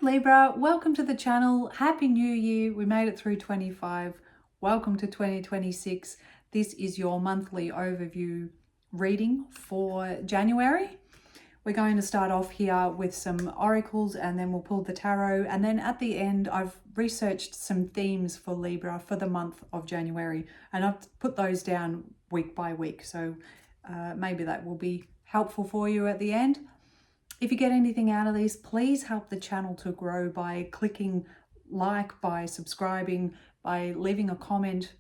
Libra, welcome to the channel. Happy New Year. We made it through 25. Welcome to 2026. This is your monthly overview reading for January. We're going to start off here with some oracles and then we'll pull the tarot. And then at the end, I've researched some themes for Libra for the month of January. And I've put those down week by week. So maybe that will be helpful for you at the end. If you get anything out of this, please help the channel to grow by clicking like, by subscribing, by leaving a comment,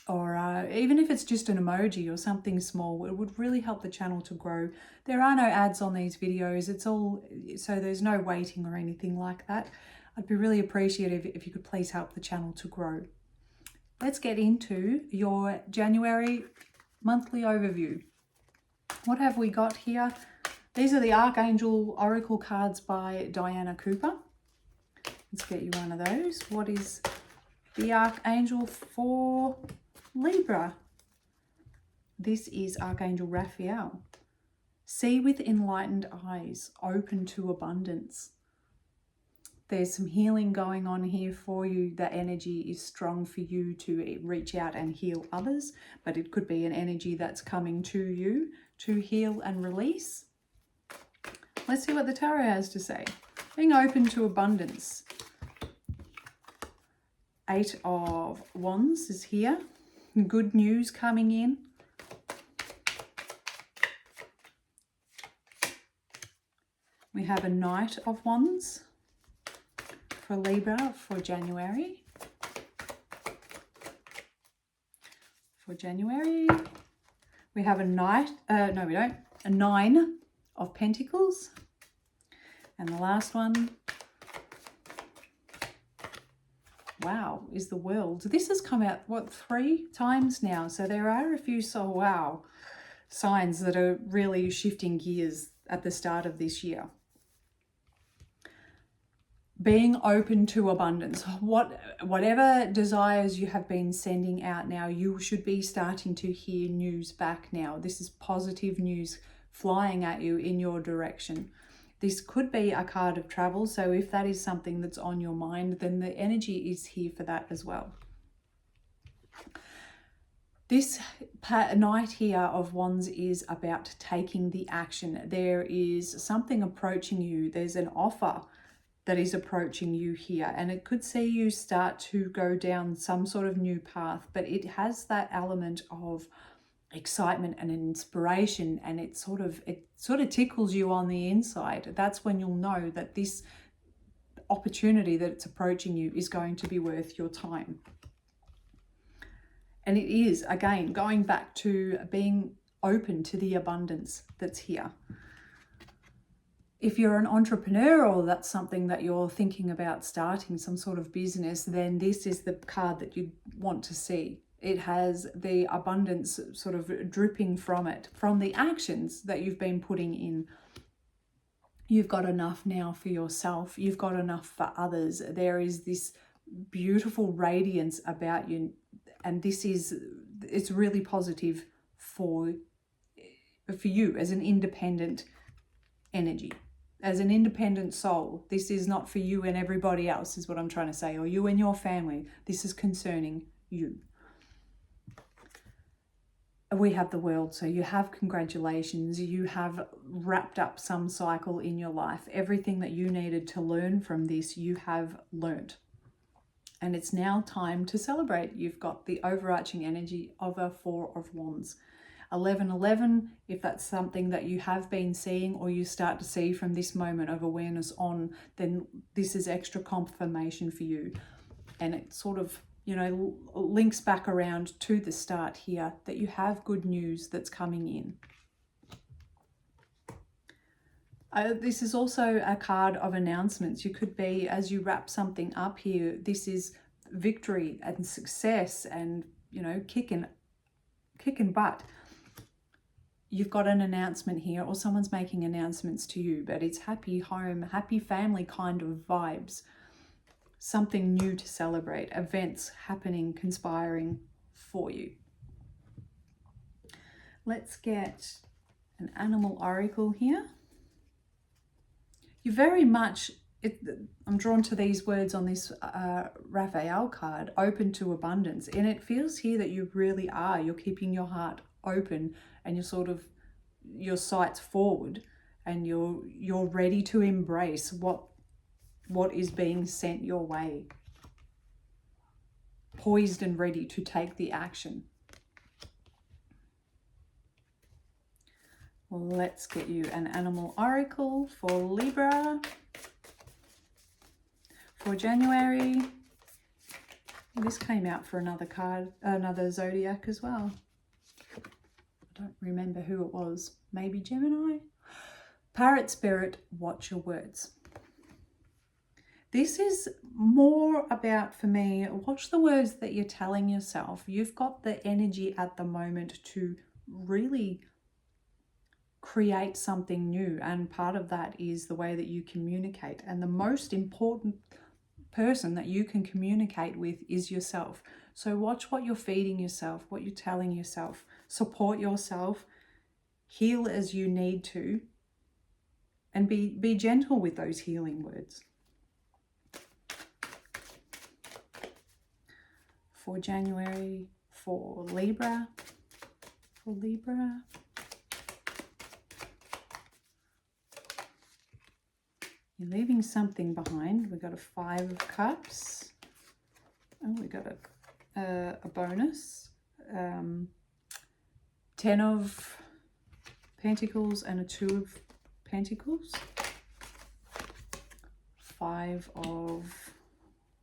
or even if it's just an emoji or something small. It would really help the channel to grow. There are no ads on these videos. It's all, so there's no waiting or anything like that. I'd be really appreciative if you could please help the channel to grow. Let's get into your January monthly overview. What have we got here? These are the Archangel Oracle cards by Diana Cooper. Let's get you one of those. What is the Archangel for Libra? This is Archangel Raphael. See with enlightened eyes, open to abundance. There's some healing going on here for you. The energy is strong for you to reach out and heal others, but it could be an energy that's coming to you to heal and release. Let's see what the tarot has to say. Being open to abundance. 8 of Wands is here. Good news coming in. We have a Knight of Wands for Libra for January. For January, we have a Knight, no we don't, a 9 of Pentacles. And the last one, wow, is the World. This has come out, what, 3 times now? So there are a few, so wow, signs that are really shifting gears at the start of this year. Being open to abundance. Whatever desires you have been sending out now, you should be starting to hear news back now. This is positive news flying at you in your direction. This could be a card of travel, so if that is something that's on your mind, then the energy is here for that as well. This Knight here of Wands is about taking the action. There is something approaching you. There's an offer that is approaching you here, and it could see you start to go down some sort of new path, but it has that element of excitement and an inspiration, and it sort of tickles you on the inside. That's when you'll know that this opportunity that it's approaching you is going to be worth your time. And it is, again, going back to being open to the abundance that's here. If you're an entrepreneur or that's something that you're thinking about starting, some sort of business, then this is the card that you want to see. It has the abundance sort of dripping from it, from the actions that you've been putting in. You've got enough now for yourself. You've got enough for others. There is this beautiful radiance about you. And it's really positive for you as an independent energy, as an independent soul. This is not for you and everybody else, is what I'm trying to say, or you and your family. This is concerning you. We have the World, so you have congratulations. You have wrapped up some cycle in your life. Everything that you needed to learn from this, you have learnt. And it's now time to celebrate. You've got the overarching energy of a 4 of Wands. 1111, if that's something that you have been seeing or you start to see from this moment of awareness on, then this is extra confirmation for you. And it sort of, links back around to the start here that you have good news that's coming in. This is also a card of announcements. You could be, as you wrap something up here, this is victory and success and, kicking butt. You've got an announcement here, or someone's making announcements to you, but it's happy home, happy family kind of vibes. Something new to celebrate, events happening, conspiring for you. Let's get an animal oracle here. You very much I'm drawn to these words on this Raphael card, open to abundance. And it feels here that you really are. You're keeping your heart open and you're sort of, your sights forward, and you're ready to embrace what is being sent your way. Poised and ready to take the action. Let's get you an animal oracle for Libra for January. This came out for another card, another zodiac as well. I don't remember who it was. Maybe Gemini? Parrot spirit, watch your words. This is more about, for me, watch the words that you're telling yourself. You've got the energy at the moment to really create something new, and part of that is the way that you communicate. And the most important person that you can communicate with is yourself. So watch what you're feeding yourself, what you're telling yourself. Support yourself, heal as you need to, and be gentle with those healing words. For January, for Libra, you're leaving something behind. We've got a 5 of Cups. Oh, we got a bonus. 10 of Pentacles and a 2 of Pentacles. 5 of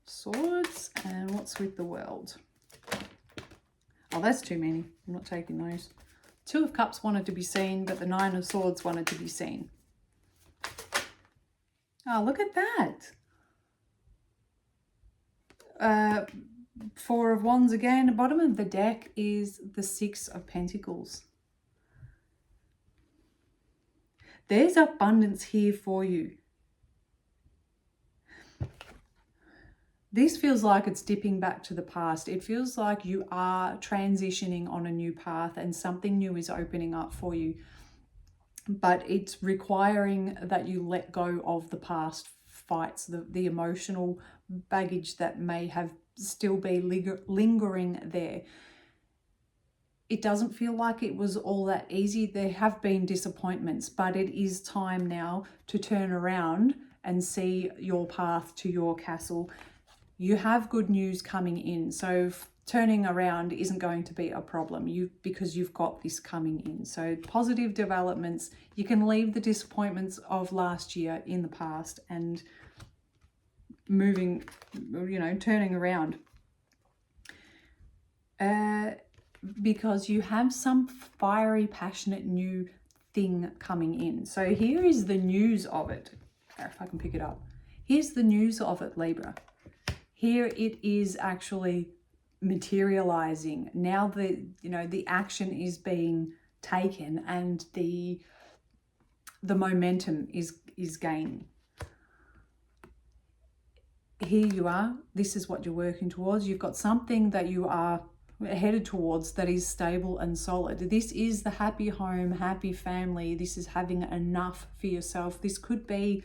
Swords. And what's with the World? Oh, that's too many. I'm not taking those. 2 of Cups wanted to be seen, but the 9 of Swords wanted to be seen. Oh, look at that. 4 of Wands again. The bottom of the deck is the 6 of Pentacles. There's abundance here for you. This feels like it's dipping back to the past. It feels like you are transitioning on a new path and something new is opening up for you. But it's requiring that you let go of the past fights, the emotional baggage that may have still be lingering there. It doesn't feel like it was all that easy. There have been disappointments, but it is time now to turn around and see your path to your castle. You have good news coming in, so turning around isn't going to be a problem because you've got this coming in. So positive developments. You can leave the disappointments of last year in the past and moving, turning around. Because you have some fiery, passionate new thing coming in. So here is the news of it. If I can pick it up. Here's the news of it, Libra. Here it is actually materializing. Now the action is being taken and the momentum is gaining. Here you are. This is what you're working towards. You've got something that you are headed towards that is stable and solid. This is the happy home, happy family. This is having enough for yourself. This could be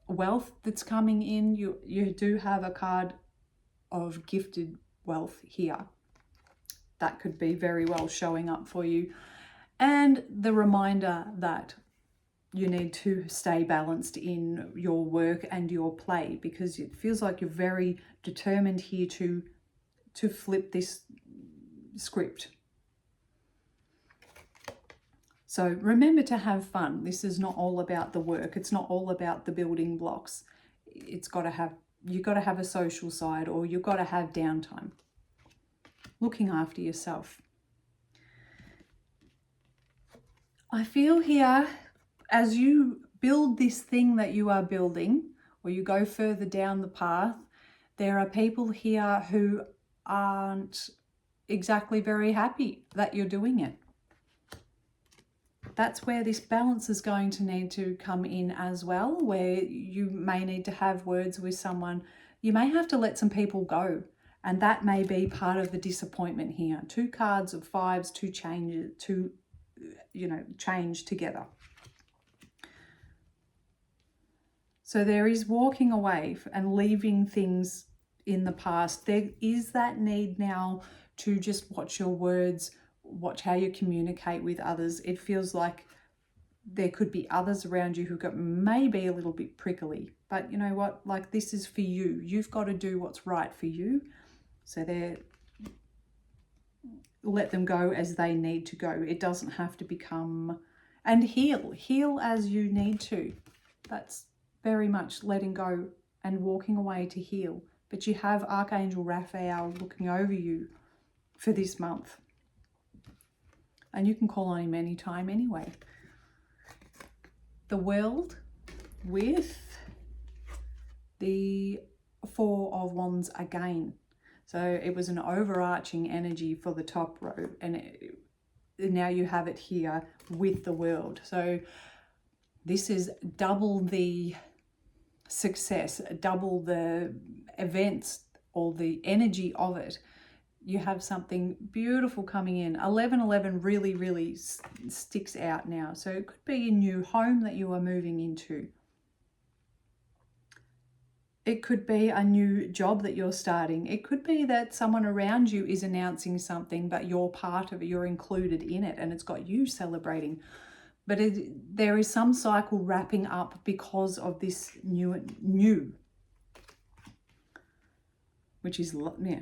wealth that's coming in. You do have a card of gifted wealth here. That could be very well showing up for you. And the reminder that you need to stay balanced in your work and your play, because it feels like you're very determined here to flip this script. So remember to have fun. This is not all about the work. It's not all about the building blocks. You've got to have a social side, or you've got to have downtime. Looking after yourself. I feel here, as you build this thing that you are building, or you go further down the path, there are people here who aren't exactly very happy that you're doing it. That's where this balance is going to need to come in as well, where you may need to have words with someone. You may have to let some people go, and that may be part of the disappointment here. 2 cards of 5s, 2 changes, change together. So there is walking away and leaving things in the past. There is that need now to just watch your words, watch how you communicate with others. It feels like there could be others around you who got maybe a little bit prickly, but you know what, like, this is for you. You've got to do what's right for you. So let them go as they need to go. It doesn't have to become, and heal as you need to. That's very much letting go and walking away to heal. But you have Archangel Raphael looking over you for this month, and you can call on him anytime anyway. The World with the Four of Wands again. So it was an overarching energy for the top row, and now you have it here with the World. So this is double the success, double the events, or the energy of it. You have something beautiful coming in. 1111 really, really sticks out now. So it could be a new home that you are moving into. It could be a new job that you're starting. It could be that someone around you is announcing something, but you're part of it, you're included in it, and it's got you celebrating. But there is some cycle wrapping up because of this new, which is lovely,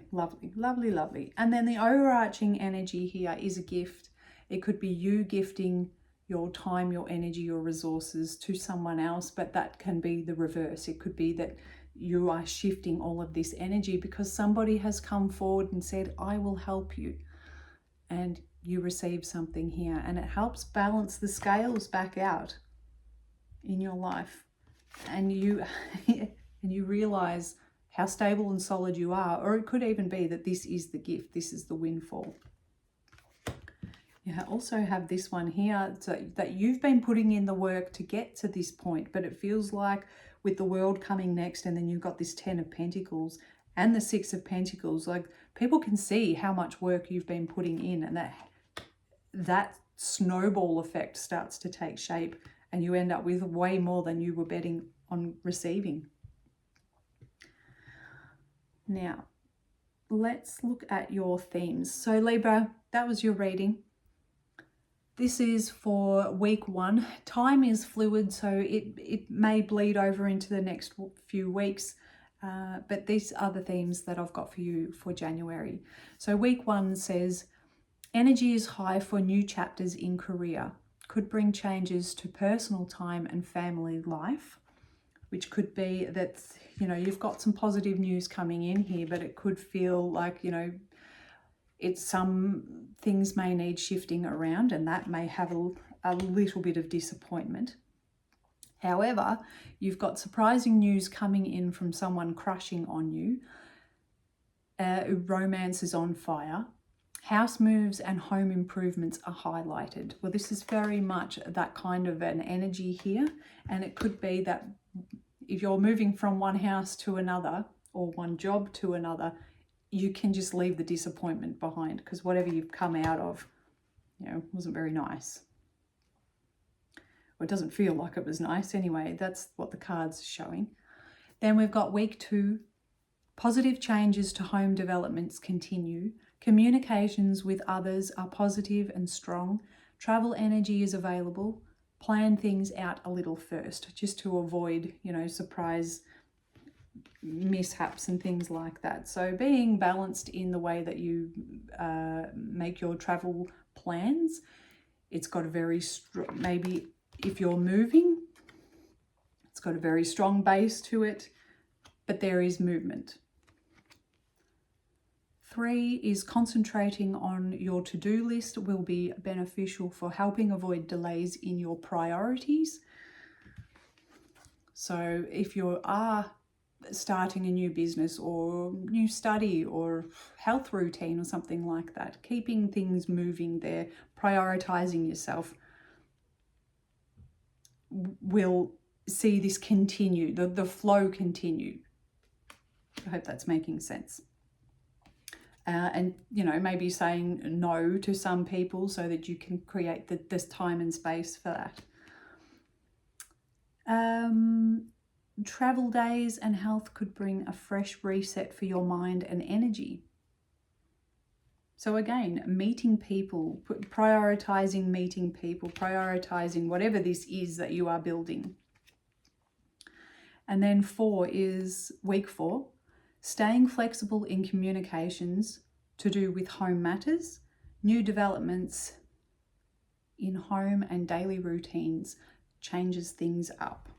lovely, lovely. And then the overarching energy here is a gift. It could be you gifting your time, your energy, your resources to someone else, but that can be the reverse. It could be that you are shifting all of this energy because somebody has come forward and said, I will help you. And you receive something here, and it helps balance the scales back out in your life. And you realize how stable and solid you are. Or it could even be that this is the gift, this is the windfall. You also have this one here, so that you've been putting in the work to get to this point, but it feels like with the World coming next, and then you've got this 10 of Pentacles and the 6 of Pentacles, like, people can see how much work you've been putting in, and that snowball effect starts to take shape, and you end up with way more than you were betting on receiving. Now, let's look at your themes. So Libra, that was your reading. This is for week 1. Time is fluid, so it may bleed over into the next few weeks, but these are the themes that I've got for you for January. So week 1 says, energy is high for new chapters in career. Could bring changes to personal time and family life, which could be that, you know, you've got some positive news coming in here, but it could feel like, you know, it's some things may need shifting around, and that may have a little bit of disappointment. However, you've got surprising news coming in from someone crushing on you. Romance is on fire. House moves and home improvements are highlighted. Well, this is very much that kind of an energy here, and it could be that if you're moving from one house to another or one job to another, you can just leave the disappointment behind, because whatever you've come out of, you know, wasn't very nice. Or it doesn't feel like it was nice anyway. That's what the cards are showing. Then we've got week 2. Positive changes to home developments continue. Communications with others are positive and strong. Travel energy is available. Plan things out a little first, just to avoid, you know, surprise mishaps and things like that. So being balanced in the way that you make your travel plans. It's got a very strong, maybe if you're moving, it's got a very strong base to it, but there is movement. 3 is concentrating on your to-do list will be beneficial for helping avoid delays in your priorities. So if you are starting a new business or new study or health routine or something like that, keeping things moving there, prioritizing yourself, will see this continue, the flow continue. I hope that's making sense. And, you know, maybe saying no to some people so that you can create this time and space for that. travel days and health could bring a fresh reset for your mind and energy. So again, meeting people, prioritizing meeting people, prioritizing whatever this is that you are building. And then 4 is week 4, staying flexible in communications to do with home matters, new developments in home and daily routines changes things up.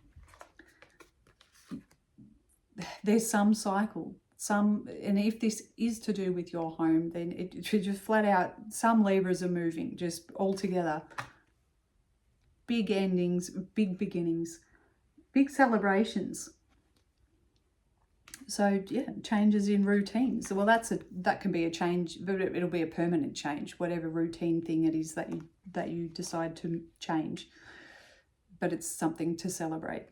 There's some cycle, and if this is to do with your home, then it should just flat out, some Libras are moving just all together. Big endings, big beginnings, big celebrations. So yeah, changes in routines. Well, that can be a change, but it'll be a permanent change, whatever routine thing it is that you decide to change. But it's something to celebrate.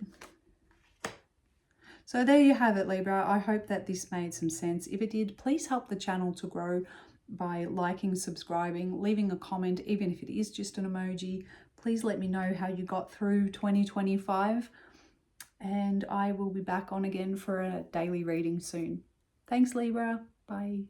So there you have it, Libra. I hope that this made some sense. If it did, please help the channel to grow by liking, subscribing, leaving a comment, even if it is just an emoji. Please let me know how you got through 2025. And I will be back on again for a daily reading soon. Thanks, Libra. Bye.